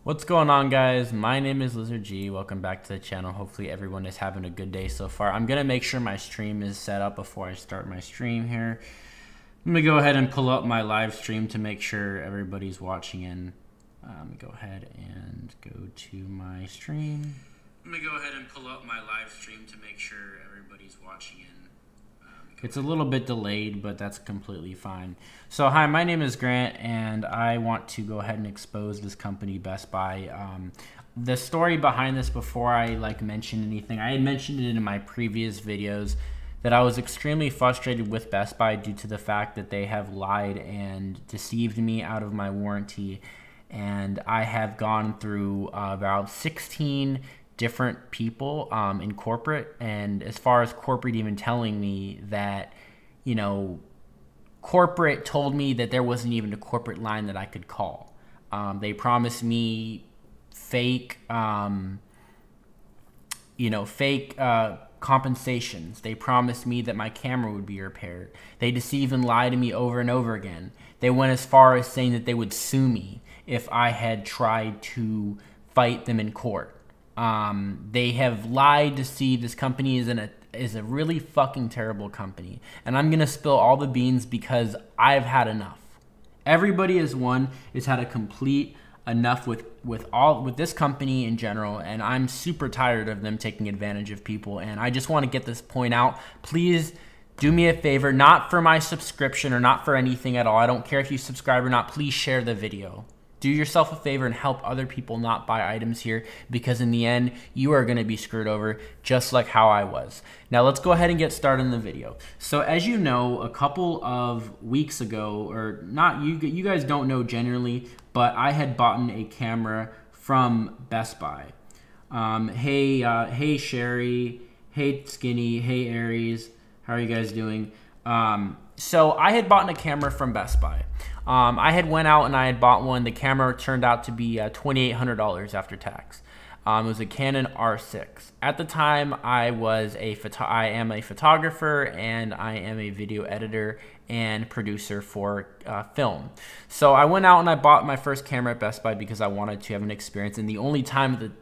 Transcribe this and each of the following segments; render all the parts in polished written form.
What's going on, guys? My name is Lizard G. Welcome back to the channel. Hopefully everyone is having a good day so far. I'm gonna make sure my stream is set up before I start my stream here. I'm gonna go ahead and pull up my live stream to make sure everybody's watching in. Go ahead and go to my stream. I'm gonna go ahead and pull up my live stream to make sure everybody's watching in. It's a little bit delayed, but that's completely fine. So hi, my name is Grant, and I want to go ahead and expose this company, Best Buy. The story behind this, before I mention anything, I had mentioned it in my previous videos that I was extremely frustrated with Best Buy due to the fact that they have lied and deceived me out of my warranty. And I have gone through about 16 different people in corporate, and as far as corporate even telling me that, you know, corporate told me that there wasn't even a corporate line that I could call. They promised me fake, fake compensations. They promised me that my camera would be repaired. They deceive and lie to me over and over again. They went as far as saying that they would sue me if I had tried to fight them in court. They have lied to see this company is a really fucking terrible company. And I'm going to spill all the beans because I've had enough. Everybody has had a complete enough with this company in general, and I'm super tired of them taking advantage of people. And I just want to get this point out. Please do me a favor, not for my subscription or not for anything at all. I don't care if you subscribe or not. Please share the video. Do yourself a favor and help other people not buy items here, because in the end, you are going to be screwed over just like how I was. Now, let's go ahead and get started in the video. So as you know, a couple of weeks ago, or not, you guys don't know generally, but I had bought a camera from Best Buy. Hey Sherry, hey Skinny, hey Aries, how are you guys doing? So I had bought a camera from Best Buy. I had went out and I had bought one. The camera turned out to be $2,800 after tax. It was a Canon R6. At the time, I am a photographer, and I am a video editor and producer for film. So I went out and I bought my first camera at Best Buy because I wanted to have an experience. And the only time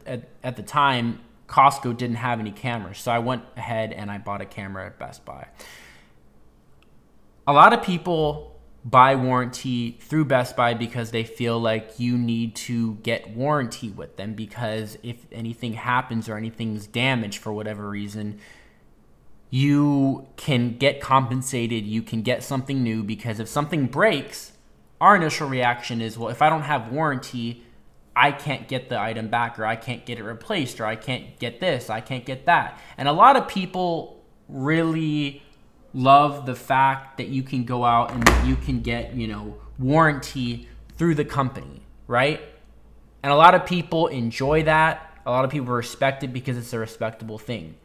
at the time, Costco didn't have any cameras. So I went ahead and I bought a camera at Best Buy. A lot of people buy warranty through Best Buy because they feel like you need to get warranty with them, because if anything happens or anything's damaged for whatever reason, you can get compensated, you can get something new, because if something breaks, our initial reaction is, well, if I don't have warranty, I can't get the item back, or I can't get it replaced, or I can't get this, I can't get that. And a lot of people really love the fact that you can go out and that you can get, warranty through the company, right? And a lot of people enjoy that. A lot of people respect it because it's a respectable thing.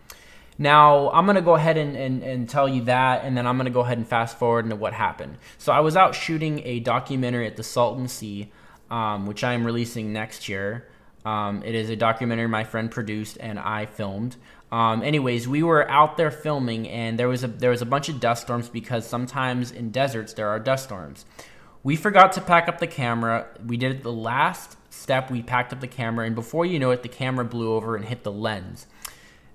Now, I'm going to go ahead and tell you that, and then I'm going to go ahead and fast forward into what happened. So I was out shooting a documentary at the Salton Sea, which I am releasing next year. It is a documentary my friend produced and I filmed. Anyways, we were out there filming, and there was a bunch of dust storms, because sometimes in deserts there are dust storms. We forgot to pack up the camera. We did it the last step. We packed up the camera, and before you know it, the camera blew over and hit the lens.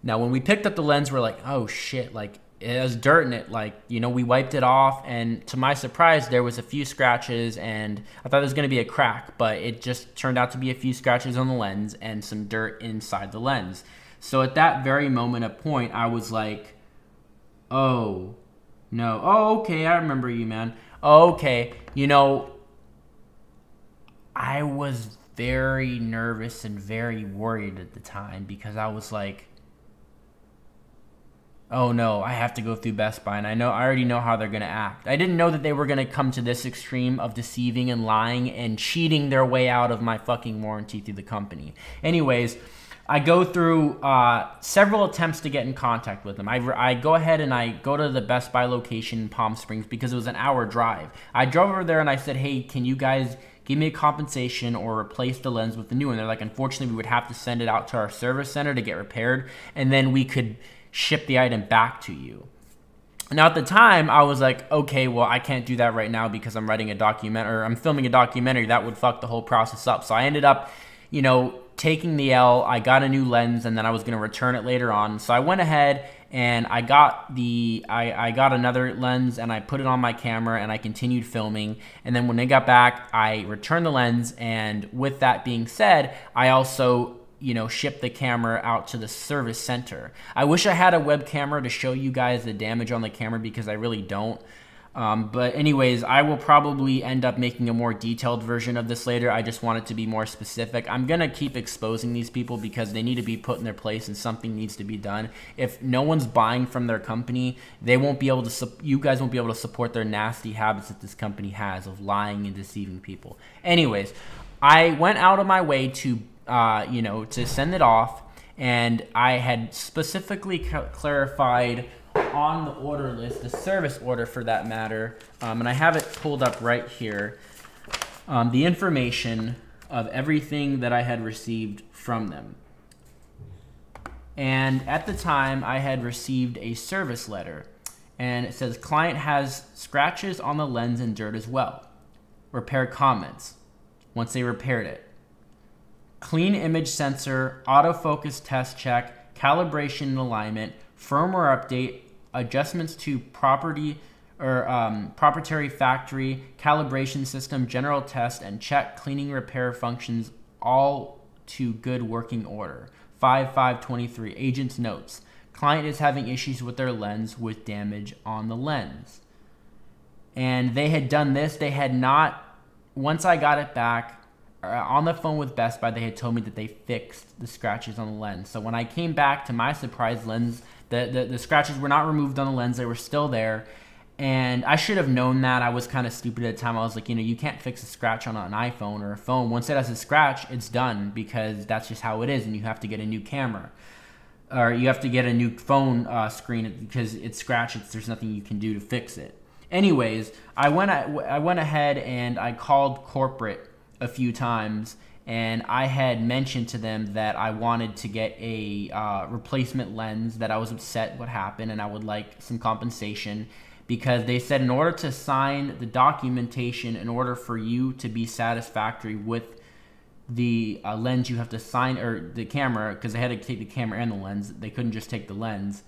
Now, when we picked up the lens, we're like, oh shit, it has dirt in it. We wiped it off, and to my surprise, there was a few scratches, and I thought there was going to be a crack, but it just turned out to be a few scratches on the lens and some dirt inside the lens. So at that very moment of point, I was like, oh, no. Oh, okay, I remember you, man. Oh, okay. I was very nervous and very worried at the time, because I was like, oh no, I have to go through Best Buy, and I already know how they're going to act. I didn't know that they were going to come to this extreme of deceiving and lying and cheating their way out of my fucking warranty through the company. Anyways, I go through several attempts to get in contact with them. I go ahead and I go to the Best Buy location in Palm Springs, because it was an hour drive. I drove over there and I said, hey, can you guys give me a compensation or replace the lens with the new one? They're like, unfortunately, we would have to send it out to our service center to get repaired, and then we could ship the item back to you. Now, at the time, I was like, okay, well, I can't do that right now because I'm writing a documentary, or I'm filming a documentary. That would fuck the whole process up. So I ended up you know, taking the L. I got a new lens, and then I was going to return it later on. So I went ahead and I got I got another lens, and I put it on my camera, and I continued filming. And then when they got back, I returned the lens. And with that being said, I also, you know, shipped the camera out to the service center. I wish I had a web camera to show you guys the damage on the camera, because I really don't. But anyways, I will probably end up making a more detailed version of this later. I just want it to be more specific. I'm going to keep exposing these people because they need to be put in their place, and something needs to be done. If no one's buying from their company, they won't be able to, you guys won't be able to support their nasty habits that this company has of lying and deceiving people. Anyways, I went out of my way to, you know, to send it off, and I had specifically clarified on the order list, the service order for that matter, and I have it pulled up right here, the information of everything that I had received from them. And at the time, I had received a service letter, and it says, client has scratches on the lens and dirt as well. Repair comments once they repaired it. Clean image sensor, autofocus test check, calibration and alignment, firmware update, adjustments to proprietary factory, calibration system, general test, and check cleaning repair functions, all to good working order. 5/5/23, agent's notes. Client is having issues with their lens with damage on the lens. And they had done this. They had not, once I got it back, on the phone with Best Buy, they had told me that they fixed the scratches on the lens. So when I came back, to my surprise, the scratches were not removed on the lens. They were still there. And I should have known that. I was kind of stupid at the time. I was like, you know, you can't fix a scratch on an iPhone or a phone. Once it has a scratch, it's done, because that's just how it is, and you have to get a new camera. Or you have to get a new phone screen because it's scratched. There's nothing you can do to fix it. Anyways, I went ahead and I called corporate a few times, and I had mentioned to them that I wanted to get a replacement lens, that I was upset what happened, and I would like some compensation, because they said in order to sign the documentation, in order for you to be satisfactory with the lens, you have to sign, or the camera, because they had to take the camera and the lens. They couldn't just take the lens.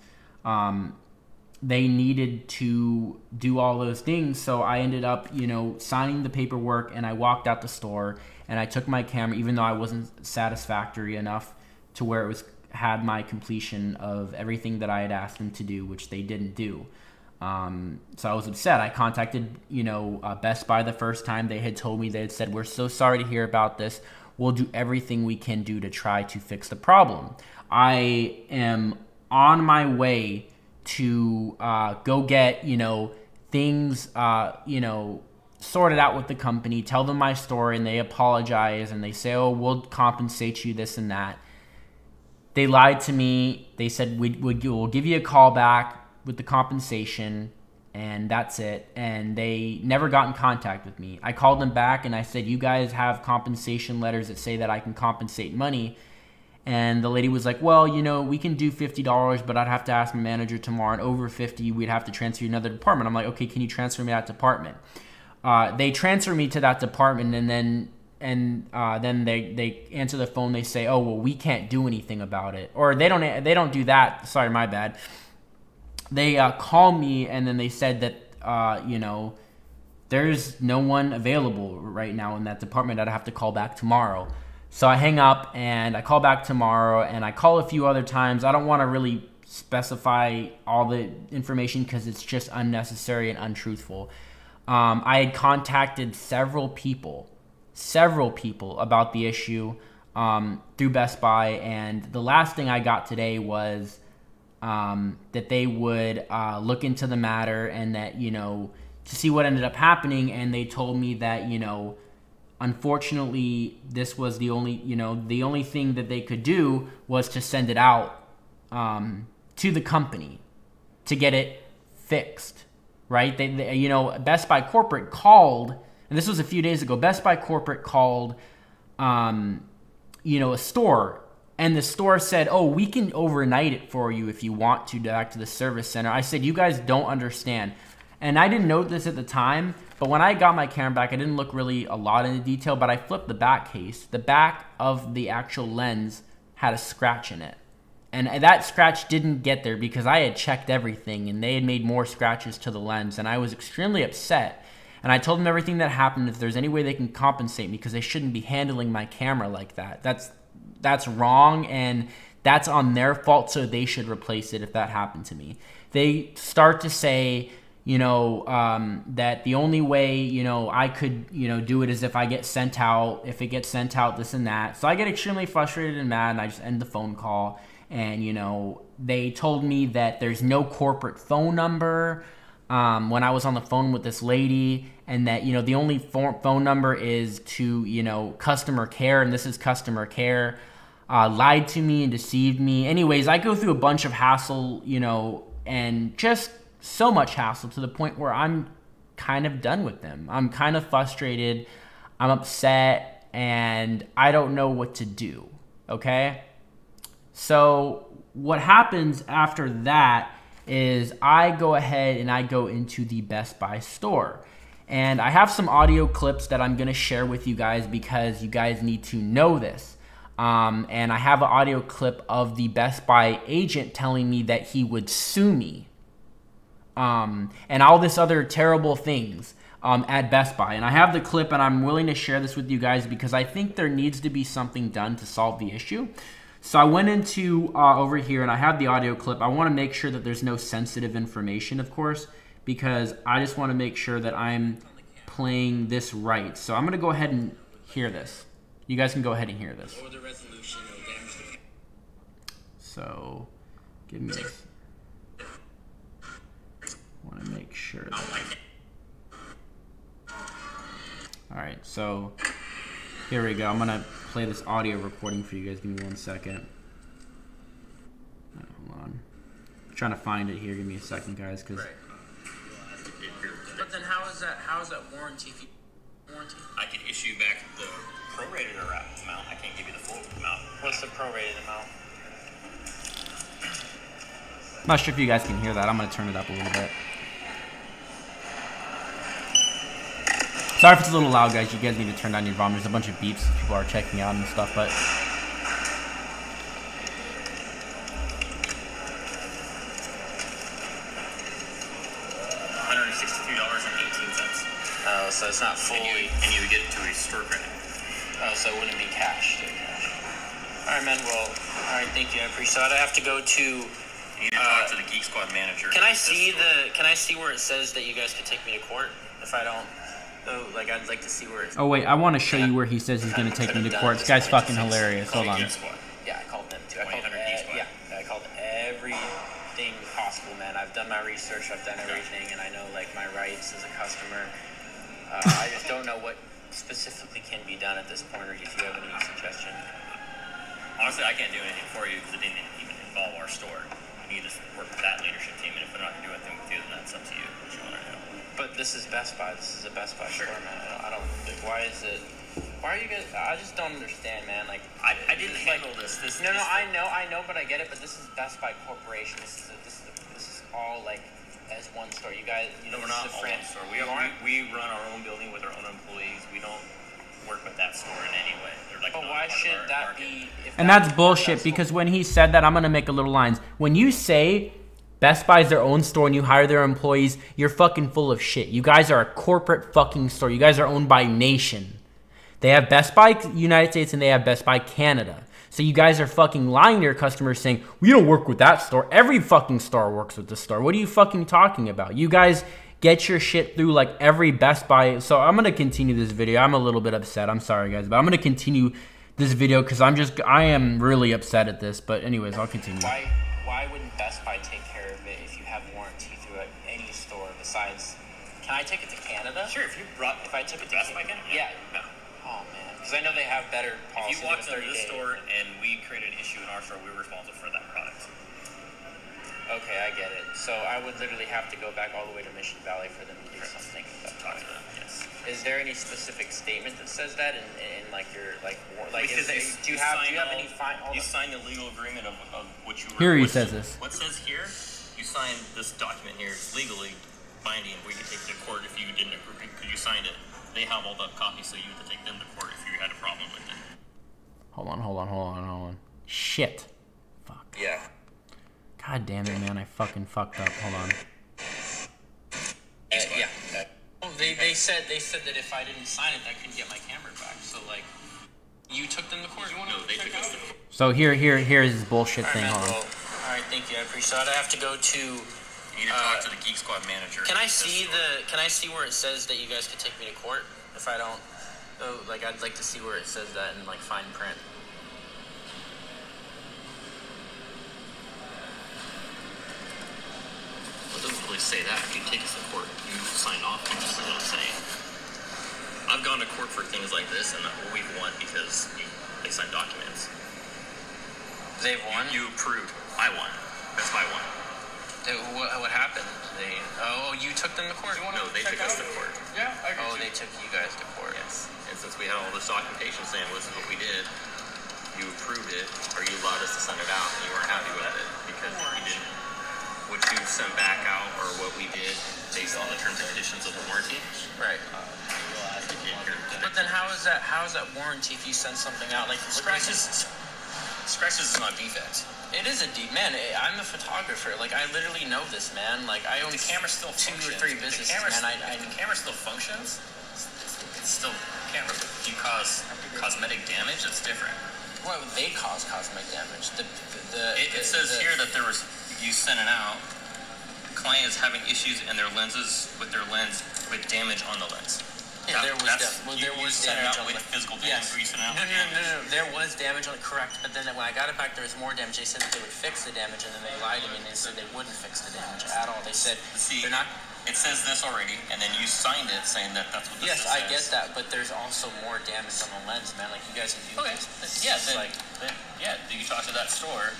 They needed to do all those things. So I ended up, you know, signing the paperwork, and I walked out the store, and I took my camera, even though I wasn't satisfactory enough to where it was had my completion of everything that I had asked them to do, which they didn't do. So I was upset. I contacted, you know, Best Buy the first time. They had told me, they had said, we're so sorry to hear about this. We'll do everything we can do to try to fix the problem. I am on my way to go get, you know, things, you know, sorted out with the company, tell them my story, and they apologize, and they say, oh, we'll compensate you, this and that. They lied to me. They said, we'll give you a call back with the compensation, and that's it. And they never got in contact with me. I called them back, and I said, you guys have compensation letters that say that I can compensate money. And the lady was like, well, you know, we can do $50, but I'd have to ask my manager tomorrow. And over 50, we'd have to transfer you to another department. I'm like, okay, can you transfer me to that department? They transfer me to that department, and then they answer the phone. They say, oh, well, we can't do anything about it. Or they don't do that. Sorry, my bad. They call me, and then they said that, you know, there's no one available right now in that department. I'd have to call back tomorrow. So I hang up, and I call back tomorrow, and I call a few other times. I don't want to really specify all the information because it's just unnecessary and untruthful. I had contacted several people about the issue through Best Buy, and the last thing I got today was that they would look into the matter, and that, you know, to see what ended up happening. And they told me that, you know, unfortunately, this was the only thing that they could do was to send it out to the company to get it fixed, right? They you know, Best Buy corporate called, and this was a few days ago. Best Buy corporate called, you know, a store, and the store said, oh, we can overnight it for you if you want to back to the service center. I said, you guys don't understand. And I didn't know this at the time, But when I got my camera back, I didn't look really a lot into detail, but I flipped the back case. The back of the actual lens had a scratch in it. And that scratch didn't get there because I had checked everything and they had made more scratches to the lens, and I was extremely upset. And I told them everything that happened, if there's any way they can compensate me, because they shouldn't be handling my camera like that. That's wrong, and that's on their fault, so they should replace it if that happened to me. They start to say, you know, that the only way, you know, I could, you know, do it is if I get sent out, if it gets sent out, this and that. So I get extremely frustrated and mad, and I just end the phone call. And, you know, they told me that there's no corporate phone number when I was on the phone with this lady, and that, you know, the only phone number is to, you know, customer care, and this is customer care. Lied to me and deceived me. Anyways, I go through a bunch of hassle, you know, and just so much hassle to the point where I'm kind of done with them. I'm kind of frustrated. I'm upset, and I don't know what to do, okay? So what happens after that is I go ahead and I go into the Best Buy store. And I have some audio clips that I'm going to share with you guys because you guys need to know this. And I have an audio clip of the Best Buy agent telling me that he would sue me. And all this other terrible things at Best Buy. And I have the clip, and I'm willing to share this with you guys because I think there needs to be something done to solve the issue. So I went into over here, and I have the audio clip. I want to make sure that there's no sensitive information, of course, because I just want to make sure that I'm playing this right. So I'm going to go ahead and hear this. You guys can go ahead and hear this. So give me this. I want to make sure that... All right, so here we go. I'm going to play this audio recording for you guys. Give me 1 second. Hold on. I'm trying to find it here. Give me a second, guys, because... Right. But then how is that warranty? Warranty? I can issue back the prorated amount. I can't give you the full amount. What's the prorated amount? I'm not sure if you guys can hear that. I'm going to turn it up a little bit. Sorry if it's a little loud, guys. You guys need to turn down your volume. There's a bunch of beeps people are checking out and stuff, but... $163.18. Oh, so it's not fully... And you would get it to a store credit. Oh, so it wouldn't be cash. All right, man. Well, all right. Thank you. I appreciate it. I have to go to... You need to talk to the Geek Squad manager. Can I see where it says that you guys could take me to court if I don't? Oh, like I'd like to see where it's... Oh, wait. I want to show you where he says he's going to take me to court. This guy's fucking hilarious. Hold on. Yeah, I called them too. I called everything possible, man. I've done my research. I've done everything, and I know, like, my rights as a customer. I just don't know what specifically can be done at this point, or if you have any suggestion. Honestly, I can't do anything for you because it didn't even involve our store. You need to work with that leadership team, and if they're not going to do anything with you, then that's up to you. What you want to do. But this is Best Buy. This is a Best Buy store, man. I don't. Why is it? Why are you guys? I just don't understand, man. Like I didn't handle this. No, I know, but I get it. But this is Best Buy Corporation. This is all like as one store. You guys, No, we're not all one store. We run our own building with our own employees. We don't work with that store in any way. They're like. But why should that be? And that's bullshit, because when he said that, I'm going to make a little lines. When you say Best Buy is their own store and you hire their employees, you're fucking full of shit. You guys are a corporate fucking store. You guys are owned by Nation. They have Best Buy United States and they have Best Buy Canada. So you guys are fucking lying to your customers saying, we don't work with that store. Every fucking store works with the store. What are you fucking talking about? You guys get your shit through like every Best Buy. So I'm going to continue this video. I'm a little bit upset. I'm sorry, guys. But I'm going to continue this video because I am really upset at this. But anyways, I'll continue. Why wouldn't Best Buy take care of it if you have warranty through any store besides? Can I take it to Canada? Sure, if I took it to Best Buy Canada? Yeah. No. Oh man, because I know they have better policies. If you walked into this store and we created an issue in our store, we were responsible for that product. Okay, I get it. So I would literally have to go back all the way to Mission Valley for them to do something. Talk to them. Yes. Is there any specific statement that says that in like your like Because do you have any you signed a legal agreement of what you were. Here he says this. What says here? You signed this document here legally binding. We could take it to court if you didn't agree, because you signed it. They have all the copies, so you have to take them to court if you had a problem with it. Hold on. Shit. Fuck. Yeah. God damn it, man. I fucking fucked up. Hold on. Yeah. Well, they said that if I didn't sign it, I couldn't get my camera back. So like, you took them to court. You want No, they took us to court. So here's this bullshit All right, thing. man, Hold on. well, all right, thank you. I appreciate it. I have to go to. You need to talk to the Geek Squad manager. Can I see where it says that you guys could take me to court if I don't? Oh, like I'd like to see where it says that in like fine print. It doesn't really say that. If you take us to court, you signed off on this. Is what I'm saying. I've gone to court for things like this, and we've won because they signed documents. They've won. You approved. I won. Best Buy won. What happened? You took them to court. No, they took us to court. Yeah, I agree. Oh, they took you guys to court. Yes. And since we had all this documentation saying this is what we did, you approved it, or you allowed us to send it out, and you weren't happy with it because you didn't. What you sent back out, or what we did, based on the terms and conditions of the warranty. Right. But then how is that warranty if you send something out? Like Scratches is not defect. it is a deep man. I'm a photographer. Like I literally know this, man. Like I own The camera still 2 or functions. 3 businesses, man. The camera still functions. It's still camera. If you cause cosmetic damage, it's different. Why would they cause cosmetic damage? It says here that you sent it out. Client is having issues in their lenses with damage on the lens. Yeah, there was sent it damage out on with the physical damage. yes. Where you sent it out No. with damage. There was damage on it, correct. But then when I got it back, there was more damage. They said that they would fix the damage, and then they lied to me and they said they wouldn't fix the damage at all. They said See, they're not. it says this already, and then you signed it saying that that's what this Yes, says. I get that, but there's also more damage on the lens, man. Like you guys have used Okay. this. Yeah, It's like you talk to that store,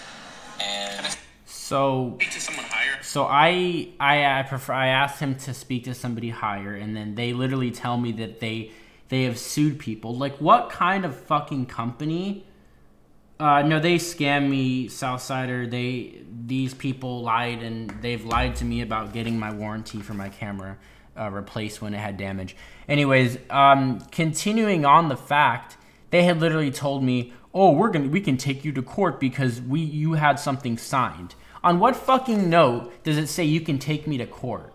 and So speak to someone higher. So I asked him to speak to somebody higher, and then they literally tell me that they have sued people. Like, what kind of fucking company? No, they scammed me, Southsider. These people lied, and they've lied to me about getting my warranty for my camera replaced when it had damage. Anyways, continuing on the fact, they had literally told me, "Oh, we can take you to court because you had something signed." On what fucking note does it say you can take me to court?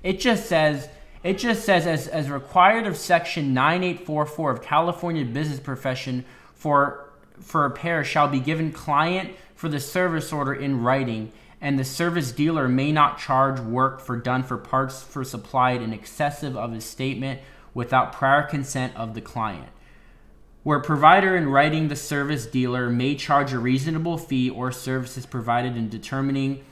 It just says as required of section 9844 of California Business Profession for repair shall be given client for the service order in writing, and the service dealer may not charge work done for parts for supplied in excessive of his statement without prior consent of the client. Where provider in writing, the service dealer may charge a reasonable fee or services provided in determining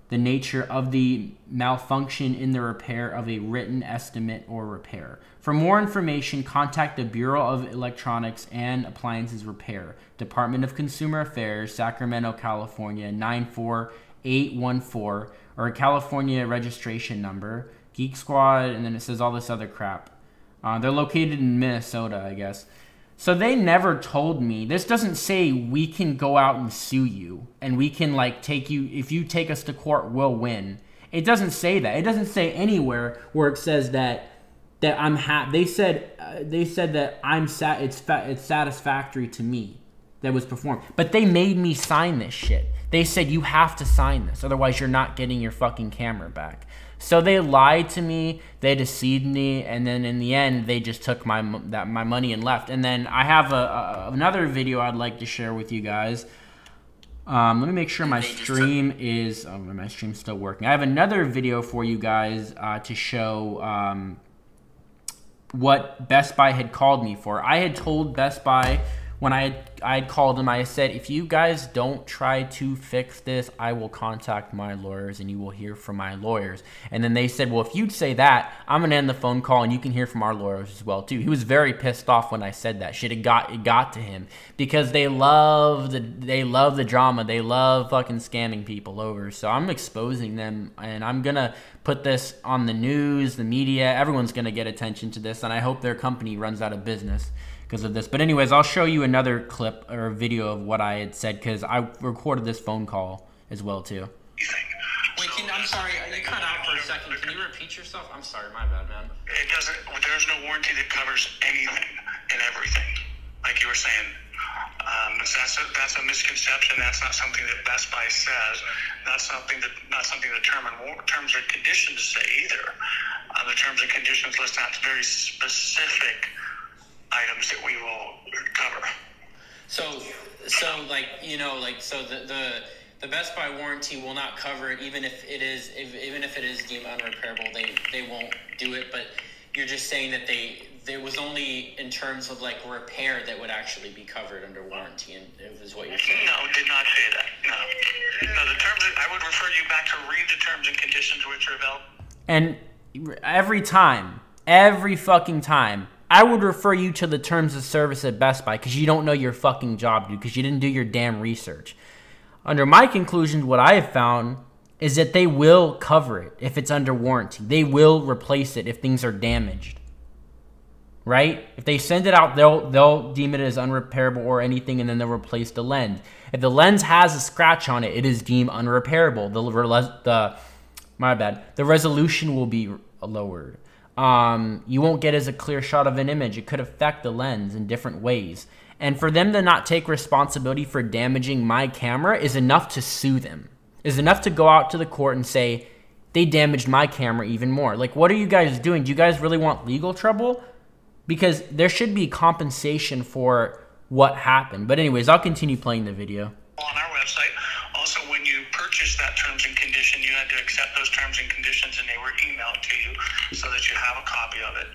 the nature of the malfunction in the repair of a written estimate or repair. For more information, contact the Bureau of Electronics and Appliances Repair, Department of Consumer Affairs, Sacramento, California, 94814, or a California registration number, Geek Squad, and then it says all this other crap. They're located in Minnesota, I guess. So they never told me. This doesn't say we can go out and sue you and we can like take you, if you take us to court, we'll win. It doesn't say that. It doesn't say anywhere where it says that I'm happy. They said that it's satisfactory to me that was performed. But they made me sign this shit. They said you have to sign this, otherwise you're not getting your fucking camera back. So they lied to me, they deceived me, and then in the end, they just took my money and left. And then I have another video I'd like to share with you guys. Let me make sure my stream is... Oh, my stream's still working. I have another video for you guys to show what Best Buy had called me for. I had told Best Buy when I had called them, I said, if you guys don't try to fix this, I will contact my lawyers and you will hear from my lawyers. And then they said, well, if you'd say that, I'm going to end the phone call and you can hear from our lawyers as well, too. He was very pissed off when I said that shit. It got to him because they love the drama. They love fucking scamming people over. So I'm exposing them and I'm going to put this on the news, the media. Everyone's going to get attention to this. And I hope their company runs out of business because of this. But anyways, I'll show you another clip or video of what I had said because I recorded this phone call as well too. Wait, I'm sorry, you cut out for a second. Can you repeat repeat yourself? I'm sorry, my bad, man. It doesn't. There's no warranty that covers anything and everything, like you were saying. That's a misconception. That's not something that Best Buy says. Not something the terms and conditions say either. The terms and conditions list out very specific items that we will cover. So like, you know, like, so the Best Buy warranty will not cover it, even if it is deemed unrepairable. They won't do it. But you're just saying that there was only in terms of like repair that would actually be covered under warranty, and it was what you're saying. No, did not say that. No, the terms. I would refer you back to read the terms and conditions which are available. And every fucking time, I would refer you to the terms of service at Best Buy because you don't know your fucking job, dude, because you didn't do your damn research. Under my conclusions, what I have found is that they will cover it if it's under warranty. They will replace it if things are damaged. Right? If they send it out, they'll deem it as unrepairable or anything, and then they'll replace the lens. If the lens has a scratch on it, it is deemed unrepairable. The resolution will be lowered. You won't get as a clear shot of an image. It could affect the lens in different ways. And for them to not take responsibility for damaging my camera is enough to sue them. Is enough to go out to the court and say, they damaged my camera even more. Like, what are you guys doing? Do you guys really want legal trouble? Because there should be compensation for what happened. But anyways, I'll continue playing the video. On our website, also when you purchased that terms and condition, you had to accept those terms and conditions, and they were emailed to you so that you have a copy of it.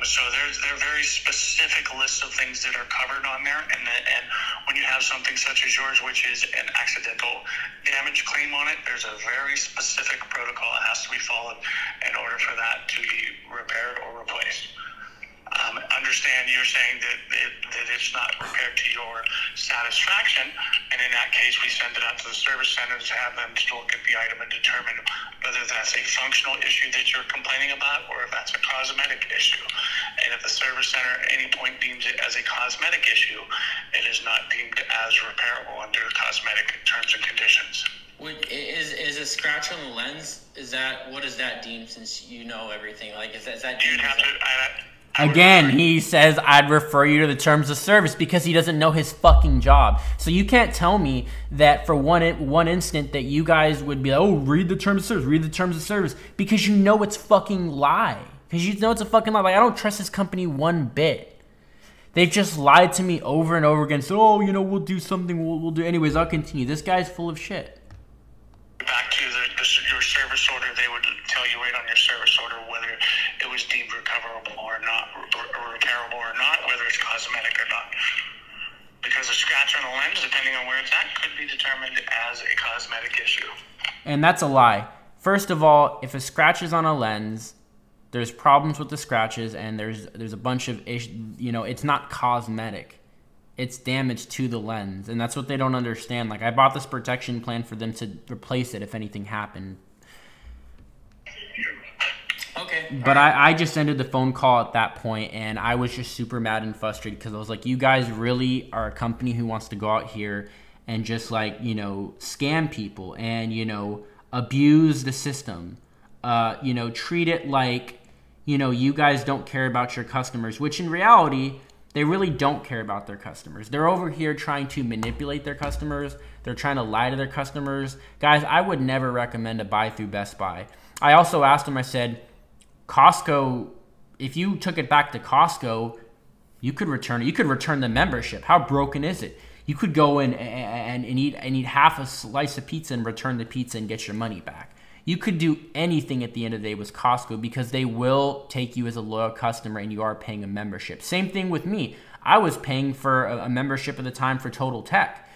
So there are very specific lists of things that are covered on there, and when you have something such as yours, which is an accidental damage claim on it, there's a very specific protocol that has to be followed in order for that to be repaired or replaced. Understand you're saying that it's not repaired to your satisfaction, and in that case we send it out to the service center to have them to look at the item and determine whether that's a functional issue that you're complaining about or if that's a cosmetic issue. And if the service center at any point deems it as a cosmetic issue, it is not deemed as repairable under cosmetic terms and conditions. Is a scratch on the lens, what is that deemed, since you know everything? Like, is that deemed? You'd have to. Again, he says I'd refer you to the terms of service because he doesn't know his fucking job. So you can't tell me that for one instant that you guys would be like, oh, read the terms of service, read the terms of service, because you know it's fucking lie. Because you know it's a fucking lie. Like, I don't trust this company one bit. They've just lied to me over and over again. So, oh, you know, we'll do something, we'll do. Anyways, I'll continue. This guy's full of shit. Back to your service order, they would tell you right on your service order whether it was deemed recoverable or not, or repairable or not, whether it's cosmetic or not. Because a scratch on a lens, depending on where it's at, could be determined as a cosmetic issue. And that's a lie. First of all, if a scratch is on a lens, there's problems with the scratches, and there's a bunch of issues. You know, it's not cosmetic. It's damage to the lens, and that's what they don't understand. Like, I bought this protection plan for them to replace it if anything happened. Okay. But I just ended the phone call at that point, and I was just super mad and frustrated because I was like, you guys really are a company who wants to go out here and just, like, you know, scam people and, you know, abuse the system. You know, treat it like, you know, you guys don't care about your customers, which in reality, they really don't care about their customers. They're over here trying to manipulate their customers. They're trying to lie to their customers. Guys, I would never recommend to buy through Best Buy. I also asked them, I said, Costco, if you took it back to Costco, you could return it. You could return the membership. How broken is it? You could go in and eat half a slice of pizza and return the pizza and get your money back. You could do anything at the end of the day with Costco because they will take you as a loyal customer and you are paying a membership. Same thing with me. I was paying for a membership at the time for Total Tech.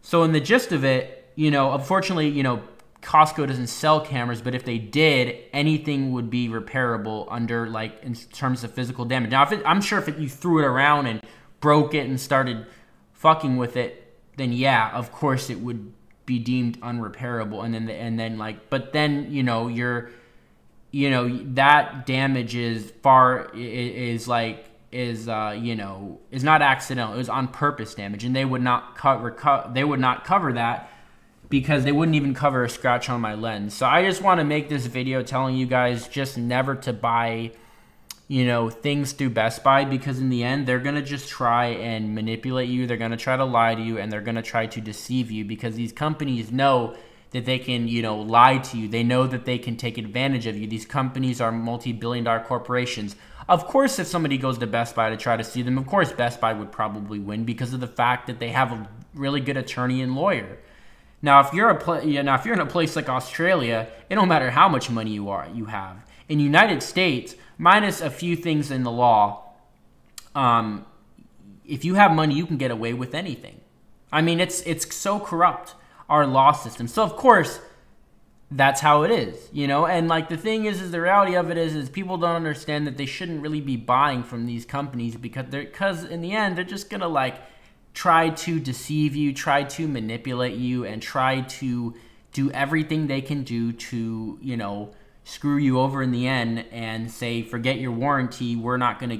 So in the gist of it, you know, unfortunately, you know, Costco doesn't sell cameras, but if they did, anything would be repairable under, like, in terms of physical damage. Now, I'm sure if you threw it around and broke it and started fucking with it, then yeah, of course it would be deemed unrepairable. And then like, but then, you know, that damage is not accidental. It was on purpose damage, and they would not cover that because they wouldn't even cover a scratch on my lens. So I just want to make this video telling you guys just never to buy, you know, things through Best Buy, because in the end, they're going to just try and manipulate you. They're going to try to lie to you, and they're going to try to deceive you, because these companies know that they can, you know, lie to you. They know that they can take advantage of you. These companies are multi-billion-dollar corporations. Of course, if somebody goes to Best Buy to try to sue them, of course Best Buy would probably win because of the fact that they have a really good attorney and lawyer. Now, if you're in a place like Australia, it don't matter how much money you have. In the United States, minus a few things in the law, if you have money, you can get away with anything. I mean, it's so corrupt, our law system. So of course, that's how it is, you know. And like the thing is the reality of it is people don't understand that they shouldn't really be buying from these companies, because in the end they're just gonna like try to deceive you, try to manipulate you, and try to do everything they can do to, you know, screw you over in the end and say, forget your warranty, we're not going to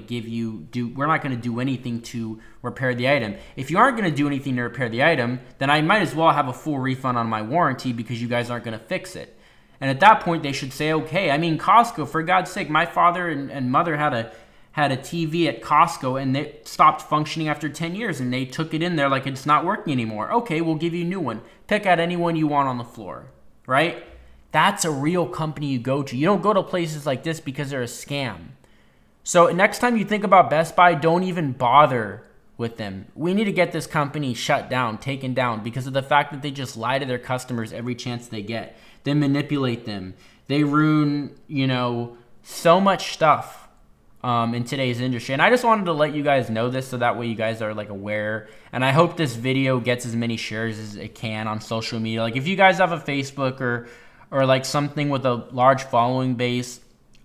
do anything to repair the item. If you aren't going to do anything to repair the item, then I might as well have a full refund on my warranty, because you guys aren't going to fix it. And at that point, they should say, okay. I mean, Costco, for God's sake, my father and mother had a TV at Costco, and it stopped functioning after 10 years, and they took it in there like it's not working anymore. Okay, we'll give you a new one. Pick out any one you want on the floor, right? That's a real company you go to. You don't go to places like this because they're a scam. So next time you think about Best Buy, don't even bother with them. We need to get this company shut down, taken down, because of the fact that they just lie to their customers every chance they get. They manipulate them. They ruin, you know, so much stuff in today's industry. And I just wanted to let you guys know this, so that way you guys are like aware. And I hope this video gets as many shares as it can on social media. Like if you guys have a Facebook or like something with a large following base,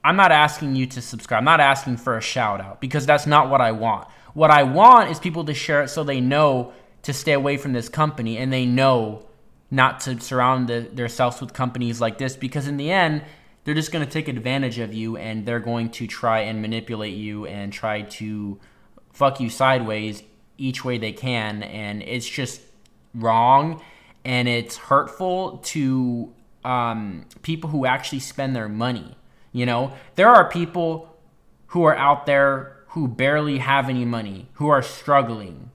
I'm not asking you to subscribe. I'm not asking for a shout out, because that's not what I want. What I want is people to share it so they know to stay away from this company, and they know not to surround themselves with companies like this, because in the end, they're just going to take advantage of you, and they're going to try and manipulate you and try to fuck you sideways each way they can. And it's just wrong, and it's hurtful to people who actually spend their money. You know, there are people who are out there who barely have any money, who are struggling,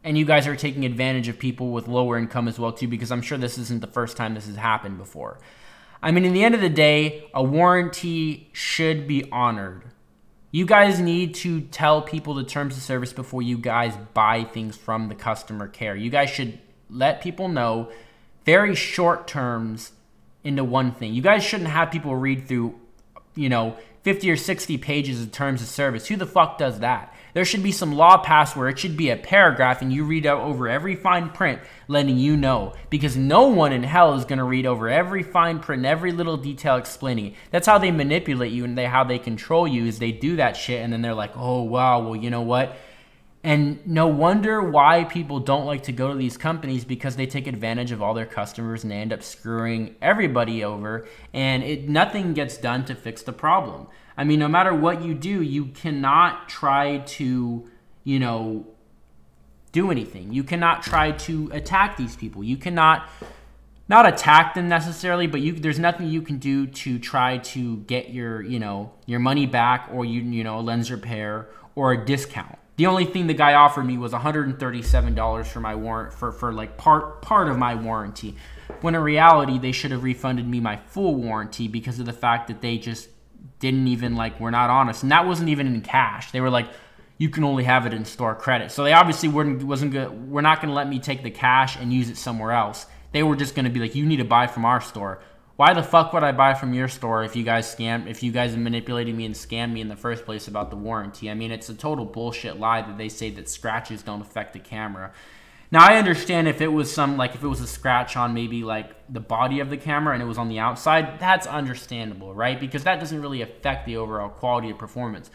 and you guys are taking advantage of people with lower income as well too, because I'm sure this isn't the first time this has happened before. I mean, in the end of the day, a warranty should be honored. You guys need to tell people the terms of service before you guys buy things from the customer care. You guys should let people know very short terms into one thing. You guys shouldn't have people read through, you know, 50 or 60 pages of terms of service. Who the fuck does that? There should be some law passed where it should be a paragraph and you read out over every fine print letting you know, because no one in hell is going to read over every fine print and every little detail explaining it. That's how they manipulate you, and how they control you is they do that shit, and then they're like, oh wow, well, you know what? And no wonder why people don't like to go to these companies, because they take advantage of all their customers and they end up screwing everybody over, and nothing gets done to fix the problem. I mean, no matter what you do, you cannot try to, you know, do anything. You cannot try to attack these people. You cannot, not attack them necessarily, but there's nothing you can do to try to get your, you know, your money back, or you know, a lens repair or a discount. The only thing the guy offered me was $137 for my warrant for like part of my warranty, when in reality they should have refunded me my full warranty, because of the fact that they just didn't even, like, were not honest, and that wasn't even in cash. They were like, you can only have it in store credit. So they obviously we're not going to let me take the cash and use it somewhere else. They were just going to be like, you need to buy from our store. Why the fuck would I buy from your store if you guys manipulated me and scammed me in the first place about the warranty? I mean, it's a total bullshit lie that they say that scratches don't affect the camera. Now, I understand if it was a scratch on maybe like the body of the camera and it was on the outside, that's understandable, right? Because that doesn't really affect the overall quality of performance.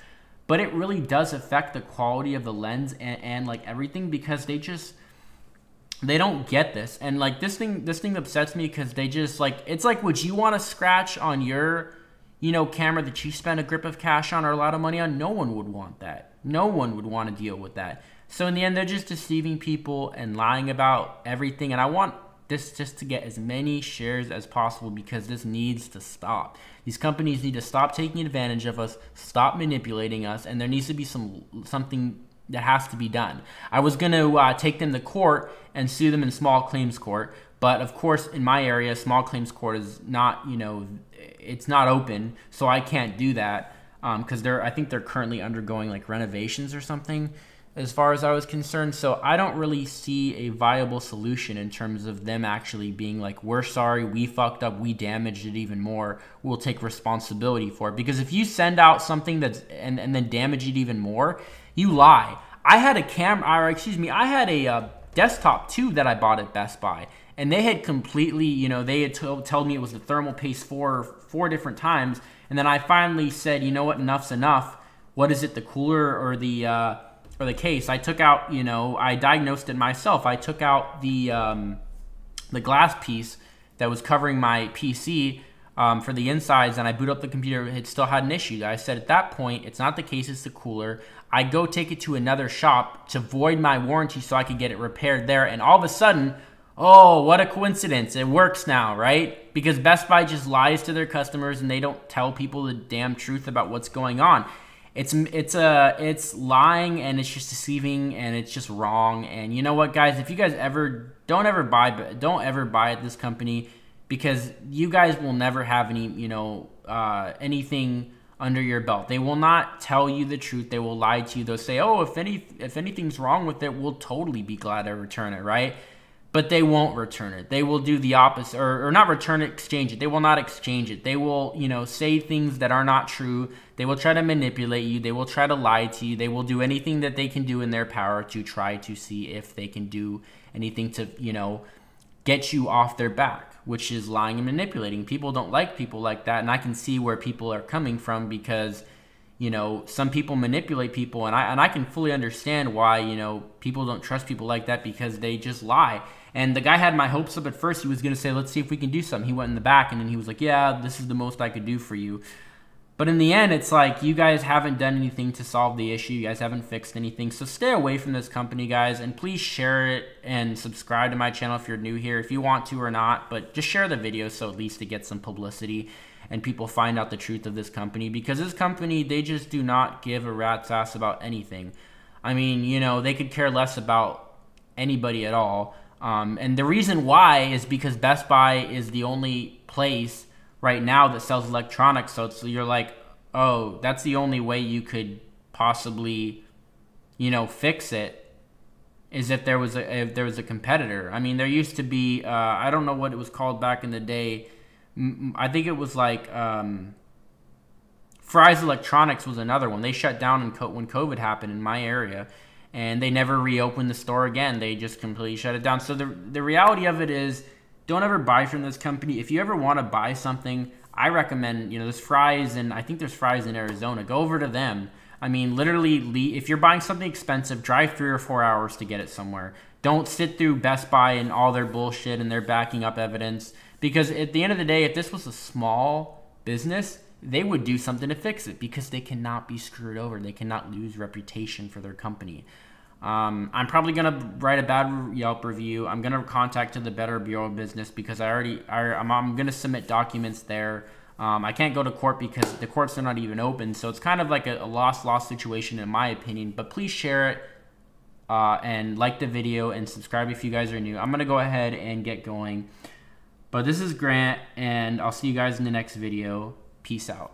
But it really does affect the quality of the lens and like everything, because they don't get this. And like this thing upsets me, because they just like, it's like, would you want to scratch on your, you know, camera that you spent a grip of cash on or a lot of money on? No one would want that. No one would want to deal with that. So in the end, they're just deceiving people and lying about everything. And I want this just to get as many shares as possible, because this needs to stop. These companies need to stop taking advantage of us, stop manipulating us, and there needs to be something that has to be done. I was going to take them to court and sue them in small claims court, but of course in my area, small claims court is not, it's not open, so I can't do that because I think they're currently undergoing like renovations or something, as far as I was concerned. So I don't really see a viable solution in terms of them actually being like, we're sorry, we fucked up, we damaged it even more, we'll take responsibility for it. Because if you send out something that's and then damage it even more, you lie. I had I had a desktop too that I bought at Best Buy, and they had completely, they had told me it was the thermal paste four different times, and then I finally said, you know what, enough's enough. What is it, the cooler or the case? I took out, I diagnosed it myself. I took out the glass piece that was covering my PC for the insides, and I boot up the computer. It still had an issue. I said at that point, it's not the case, it's the cooler. I go take it to another shop to void my warranty so I could get it repaired there, and all of a sudden, oh, what a coincidence, it works now, right? Because Best Buy just lies to their customers and they don't tell people the damn truth about what's going on. It's lying, and it's just deceiving, and it's just wrong. And you know what, guys? If you guys don't ever buy at this company, because you guys will never have any, anything under your belt. They will not tell you the truth. They will lie to you. They'll say, oh, if anything's wrong with it, we'll totally be glad to return it, right? But they won't return it. They will do the opposite, or not return it, exchange it. They will not exchange it. They will, say things that are not true. They will try to manipulate you. They will try to lie to you. They will do anything that they can do in their power to try to see if they can do anything to, get you off their back, which is lying and manipulating. People don't like people like that, and I can see where people are coming from, because some people manipulate people, and I can fully understand why people don't trust people like that, because they just lie. And the guy had my hopes up at first. He was going to say, let's see if we can do something. He went in the back, and then he was like, yeah, this is the most I could do for you. But in the end, it's like, you guys haven't done anything to solve the issue. You guys haven't fixed anything. So stay away from this company, guys. And please share it and subscribe to my channel if you're new here, if you want to or not. But just share the video so at least it gets some publicity and people find out the truth of this company. Because this company, they just do not give a rat's ass about anything. I mean, they could care less about anybody at all. And the reason why is because Best Buy is the only place right now that sells electronics. So you're like, oh, that's the only way you could possibly, fix it, is if there was a competitor. I mean, there used to be, I don't know what it was called back in the day. I think it was like Fry's Electronics was another one. They shut down when COVID happened in my area, and they never reopened the store again. They just completely shut it down. So the reality of it is, don't ever buy from this company. If you ever want to buy something, I recommend, there's Fry's, and I think there's Fry's in Arizona. Go over to them. I mean, literally, if you're buying something expensive, drive 3 or 4 hours to get it somewhere. Don't sit through Best Buy and all their bullshit and their backing up evidence. Because at the end of the day, if this was a small business, they would do something to fix it, because they cannot be screwed over. They cannot lose reputation for their company. I'm probably going to write a bad Yelp review. I'm going to contact the Better Bureau of Business, because I'm going to submit documents there. I can't go to court because the courts are not even open. So it's kind of like a lost situation in my opinion. But please share it and like the video and subscribe if you guys are new. I'm going to go ahead and get going. But this is Grant, and I'll see you guys in the next video. Peace out.